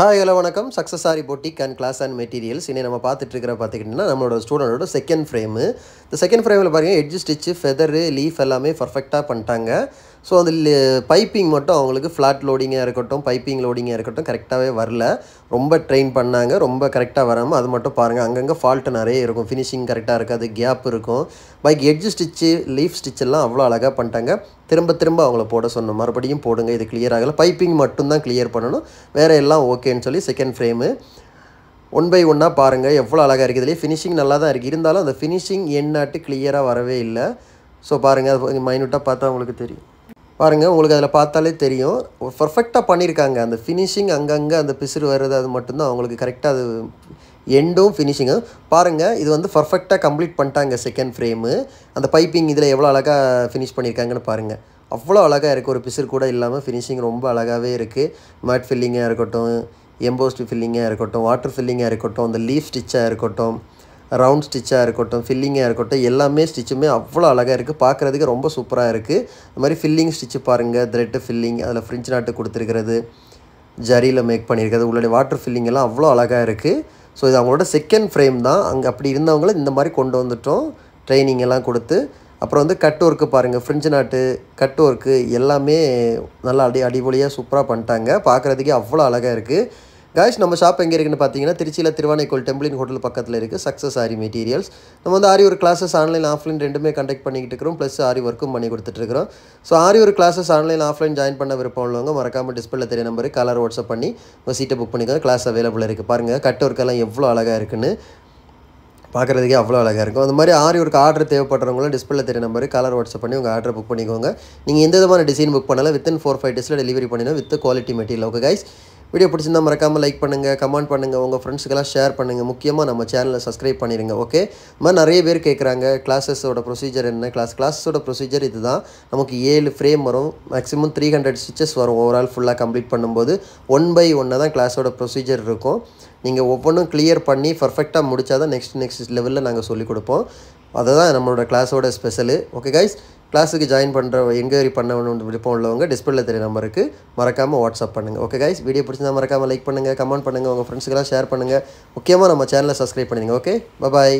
Hi hello வணக்கம் success sari boutique and class and materials இனி நம்ம பார்த்துட்டு இருக்கிற பார்த்துக்கிட்டிங்கன்னா நம்மளோட ஸ்டூடெண்டோட செகண்ட் ஃப்ரேமு இந்த செகண்ட் ஃப்ரேமில் பாருங்கள் எட்ஜ் ஸ்டிச்சு ஃபெதரு லீஃப் எல்லாமே பர்ஃபெக்டாக பண்ணிட்டாங்க. ஸோ அந்த பைப்பிங் மட்டும் அவங்களுக்கு ஃப்ளாட் லோடிங்காக இருக்கட்டும் பைப்பிங் லோடிங்காக இருக்கட்டும் கரெக்டாகவே வரல. ரொம்ப ட்ரெயின் பண்ணாங்க, ரொம்ப கரெக்டாக வராமல் அது மட்டும் பாருங்கள் அங்கங்கே ஃபால்ட்டு நிறைய இருக்கும், ஃபினிஷிங் கரெக்டாக இருக்காது, கேப் இருக்கும். பைக் எட்ஜ் ஸ்டிச்சு லீஃப் ஸ்டிச்செல்லாம் அவ்வளோ அழகாக பண்ணிட்டாங்க. திரும்ப அவங்கள போட சொன்னோம், மறுபடியும் போடுங்க, இது கிளியர் ஆகலை, பைப்பிங் மட்டும்தான் கிளியர் பண்ணணும், வேறு எல்லாம் ஓகேன்னு சொல்லி செகண்ட் ஃப்ரேமு 1 by 1 பாருங்கள் எவ்வளோ அழகாக இருக்குது. இதுலேயே ஃபினிஷிங் நல்லா தான் இருக்குது, இருந்தாலும் அந்த ஃபினிஷிங் என்னாட்டு கிளியராக வரவே இல்லை. ஸோ பாருங்கள் அது மைனூட்டாக பார்த்தா உங்களுக்கு தெரியும், பாருங்கள் உங்களுக்கு அதில் பார்த்தாலே தெரியும் பர்ஃபெக்டாக பண்ணியிருக்காங்க. அந்த ஃபினிஷிங் அங்கங்கே அந்த பிசுறு வருது, அது மட்டும்தான் அவங்களுக்கு கரெக்டாக அது எண்டும் ஃபினிஷிங்கும் பாருங்கள். இது வந்து பர்ஃபெக்டாக கம்ப்ளீட் பண்ணிட்டாங்க செகண்ட் ஃப்ரேமு. அந்த பைப்பிங் இதில் எவ்வளோ அழகாக ஃபினிஷ் பண்ணியிருக்காங்கன்னு பாருங்கள், அவ்வளோ அழகாக இருக்குது, ஒரு பிசுறு கூட இல்லாமல் ஃபினிஷிங் ரொம்ப அழகாகவே இருக்குது. மேட் ஃபில்லிங்காக இருக்கட்டும், எம்போஸ்டு ஃபில்லிங்காக இருக்கட்டும், வாட்டர் ஃபில்லிங்காக இருக்கட்டும், அந்த லீஃப் ஸ்டிச்சாக இருக்கட்டும், ரவுண்ட் ஸ்டிச்சாக இருக்கட்டும், ஃபில்லிங்காக இருக்கட்டும், எல்லாமே ஸ்டிச்சுமே அவ்வளோ அழகாக இருக்குது, பார்க்குறதுக்கு ரொம்ப சூப்பராக இருக்குது. அது மாதிரி ஃபில்லிங் ஸ்டிச்சு பாருங்கள், த்ரெட்டு ஃபில்லிங், அதில் ஃப்ரிஞ்ச் நாட்டு கொடுத்துருக்கிறது, ஜரியில் மேக் பண்ணியிருக்கிறது, உள்ளே வாட்டர் ஃபில்லிங் எல்லாம் அவ்வளோ அழகாக இருக்குது. ஸோ இது அவங்களோட செகண்ட் ஃப்ரேம் தான். அங்கே அப்படி இருந்தவங்கள இந்த மாதிரி கொண்டு வந்துட்டோம், ட்ரைனிங் எல்லாம் கொடுத்து. அப்புறம் வந்து கட் ஒர்க்கு பாருங்கள், ஃப்ரிஞ்ச் நாட்டு கட் ஒர்க்கு எல்லாமே நல்லா அடிபொலியாக சூப்பராக பண்ணிட்டாங்க, பார்க்குறதுக்கே அவ்வளோ அழகாக இருக்குது. காய்ஸ் நம்ம ஷாப் எங்கே இருக்குன்னு பார்த்தீங்கன்னா திருச்சியில் திருவானைக்கோள் டெம்பிளின் ஹோட்டல் பக்கத்தில் இருக்குது சக்ஸஸ் ஆரி மெட்டீரியல்ஸ். நம்ம வந்து aari work classes online offline ரெண்டுமே கண்டக்ட் பண்ணிக்கிட்டு இருக்கிறோம், ப்ளஸ் ஆரி ஒர்க்கும் பண்ணி கொடுத்துட்ருக்கிறோம். So aari work classes online offline join பண்ண விருப்பம் உள்ளவங்க மறக்காமல் டிஸ்பிளே தெரிய நம்பருக்கு கலர் வாட்ஸ்அப் பண்ணி உங்கள் சீட்டை புக் பண்ணிக்கோங்க, கிளாஸ் அவைலபிள் இருக்குது. பாருங்கள் கட் ஒர்க்கெல்லாம் எவ்வளோ அழகாக இருக்குன்னு, பார்க்குறதுக்கே அவ்வளோ அழகாக இருக்கும். அந்த மாதிரி ஆரி ஒர்க் ஆர்டர் தேவைப்படுறவங்களும் டிஸ்பிளே தெரிய நம்பருக்கு கலர் வாட்ஸ்அப் பண்ணி உங்கள் ஆர்டர் புக் பண்ணிக்கோங்க. நீங்கள் எந்த விதமான டிசைன் புக் பண்ணாலும் வித்தின் 4-5 டேஸில் டெலிவரி பண்ணிடணும் with quality material. Okay guys, video பிடிச்சிருந்தால் மறக்காமல் லைக் பண்ணுங்கள், கமெண்ட் பண்ணுங்கள், உங்கள் ஃப்ரெண்ட்ஸுக்கெல்லாம் ஷேர் பண்ணுங்கள், முக்கியமாக நம்ம சேனலை சப்ஸ்கிரைப் பண்ணிடுங்க. ஓகே, இந்த மாதிரி நிறைய பேர் கேட்குறாங்க கிளாஸஸோட ப்ரொசீஜர் என்ன, கிளாஸஸோட ப்ரொசீஜர் இது தான். நமக்கு 7 ஃப்ரேம் வரும், மேக்ஸிமம் 300 ஸ்டிச்சஸ் வரும் ஓவரால் ஃபுல்லாக கம்ப்ளீட் பண்ணும்போது. 1 by 1 தான் கிளாஸோட ப்ரொசீஜர் இருக்கும். நீங்கள் ஒவ்வொன்றும் கிளியர் பண்ணி பர்ஃபெக்டாக முடித்தா தான் நெக்ஸ்ட் லெவலில் நாங்கள் சொல்லிக் கொடுப்போம். அதுதான் நம்மளோட கிளாஸோட ஸ்பெஷலு. ஓகே கைஸ், கிளாஸுக்கு ஜாயின் பண்ணுற என்கொயரி பண்ணணும்னு விருப்பம் உள்ளவங்க டிஸ்பிளே தெரிய நம்பருக்கு மறக்காமல் வாட்ஸ்அப் பண்ணுங்கள். ஓகே கைஸ், வீடியோ பிடிச்சிருந்தா மறக்காமல் லைக் பண்ணுங்கள், கமெண்ட் பண்ணுங்கள், உங்கள் ஃப்ரெண்ட்ஸுக்கெல்லாம் ஷேர் பண்ணுங்கள், முக்கியமாக நம்ம சேனலை சப்ஸ்கிரைப் பண்ணிடுங்க. ஓகே, பாய்.